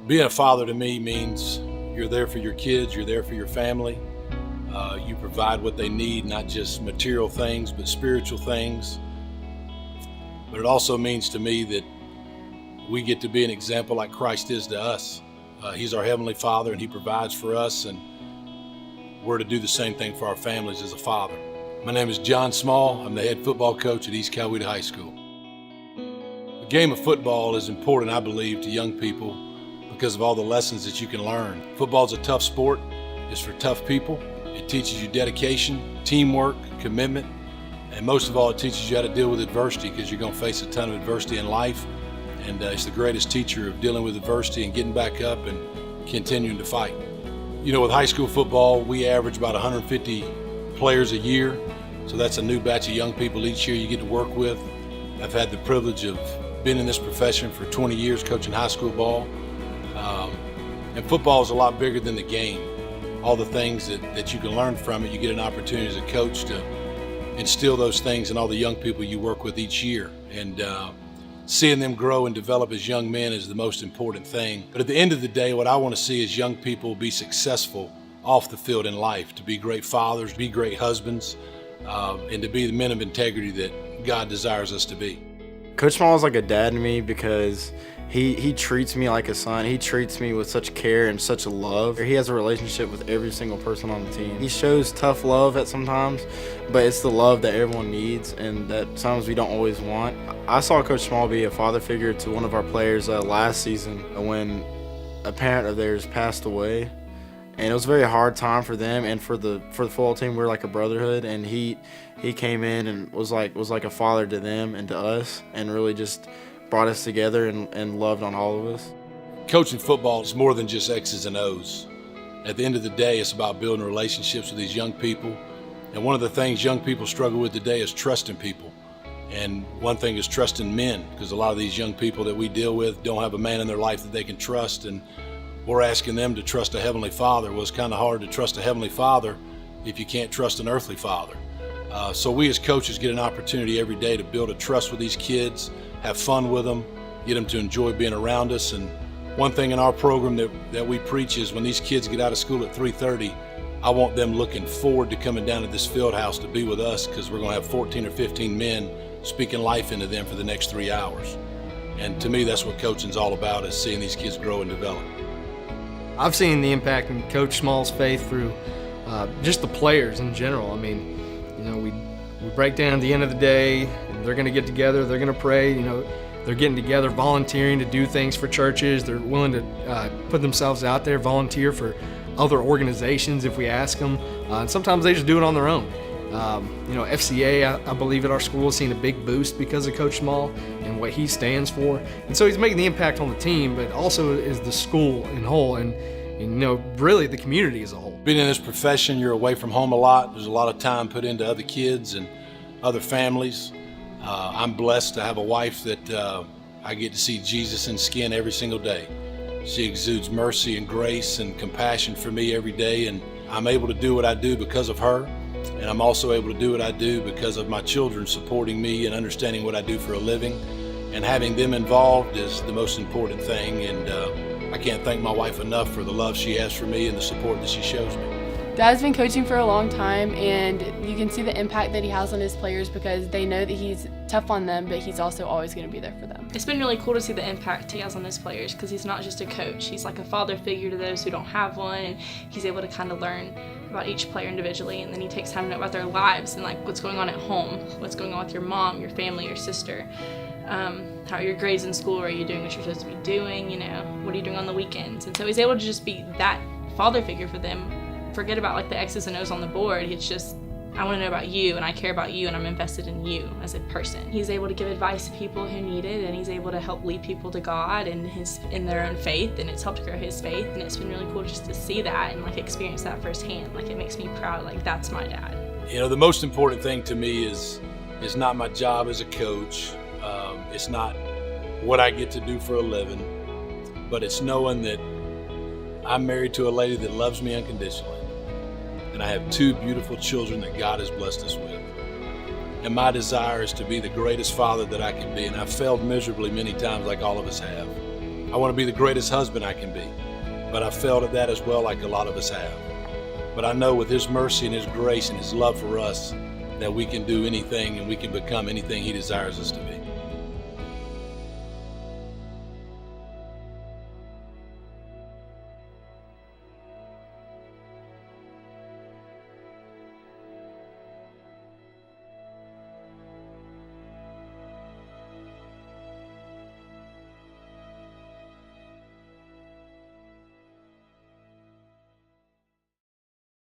Being a father to me means you're there for your kids, you're there for your family. You provide what they need, not just material things, but spiritual things. But it also means to me that we get to be an example like Christ is to us. He's our Heavenly Father and He provides for us, and we're to do the same thing for our families as a father. My name is John Small. I'm the head football coach at East Coweta High School. The game of football is important, I believe, to young people because of all the lessons that you can learn. Football's a tough sport. It's for tough people. It teaches you dedication, teamwork, commitment, and most of all, it teaches you how to deal with adversity because you're going to face a ton of adversity in life, and it's the greatest teacher of dealing with adversity and getting back up and continuing to fight. You know, with high school football, we average about 150 players a year, so that's a new batch of young people each year you get to work with. I've had the privilege of being in this profession for 20 years coaching high school ball, and football is a lot bigger than the game. All the things that you can learn from it, you get an opportunity as a coach to instill those things in all the young people you work with each year. And seeing them grow and develop as young men is the most important thing. But at the end of the day, what I want to see is young people be successful off the field in life, to be great fathers, be great husbands, and to be the men of integrity that God desires us to be. Coach Small is like a dad to me because he treats me like a son. He treats me with such care and such love. He has a relationship with every single person on the team. He shows tough love at sometimes, but it's the love that everyone needs and that sometimes we don't always want. I saw Coach Small be a father figure to one of our players last season when a parent of theirs passed away. And it was a very hard time for them and for the football team. We're like a brotherhood, and he came in and was like a father to them and to us, and really just brought us together and loved on all of us. Coaching football is more than just X's and O's. At the end of the day, it's about building relationships with these young people. And one of the things young people struggle with today is trusting people. And one thing is trusting men, because a lot of these young people that we deal with don't have a man in their life that they can trust, and we're asking them to trust a Heavenly Father. Well, it's kind of hard to trust a Heavenly Father if you can't trust an earthly father. So we as coaches get an opportunity every day to build a trust with these kids, have fun with them, get them to enjoy being around us. And one thing in our program that we preach is when these kids get out of school at 3:30, I want them looking forward to coming down to this field house to be with us, because we're going to have 14 or 15 men speaking life into them for the next 3 hours. And to me, that's what coaching's all about, is seeing these kids grow and develop. I've seen the impact in Coach Small's faith through just the players in general. I mean, you know, we break down at the end of the day, they're going to get together, they're going to pray, you know, they're getting together, volunteering to do things for churches, they're willing to put themselves out there, volunteer for other organizations if we ask them, and sometimes they just do it on their own. You know, FCA, I believe at our school, has seen a big boost because of Coach Small and what he stands for. And so he's making the impact on the team, but also is the school in whole and you know, really the community as a whole. Being in this profession, you're away from home a lot. There's a lot of time put into other kids and other families. I'm blessed to have a wife that I get to see Jesus in skin every single day. She exudes mercy and grace and compassion for me every day, and I'm able to do what I do because of her. And I'm also able to do what I do because of my children supporting me and understanding what I do for a living. And having them involved is the most important thing. And I can't thank my wife enough for the love she has for me and the support that she shows me. Dad's been coaching for a long time, and you can see the impact that he has on his players because they know that he's tough on them, but he's also always going to be there for them. It's been really cool to see the impact he has on his players, because he's not just a coach. He's like a father figure to those who don't have one, and he's able to kind of learn about each player individually, and then he takes time to know about their lives and like what's going on at home, what's going on with your mom, your family, your sister. How are your grades in school? Are you doing what you're supposed to be doing? You know, what are you doing on the weekends? And so he's able to just be that father figure for them. Forget about like the X's and O's on the board. It's just, I want to know about you, and I care about you, and I'm invested in you as a person. He's able to give advice to people who need it, and he's able to help lead people to God and in their own faith, and it's helped grow his faith. And it's been really cool just to see that and like experience that firsthand. Like it makes me proud. Like that's my dad. You know, the most important thing to me is not my job as a coach. It's not what I get to do for a living, but it's knowing that I'm married to a lady that loves me unconditionally. And I have two beautiful children that God has blessed us with. And my desire is to be the greatest father that I can be. And I've failed miserably many times, like all of us have. I want to be the greatest husband I can be. But I failed at that as well, like a lot of us have. But I know with His mercy and His grace and His love for us that we can do anything and we can become anything He desires us to be.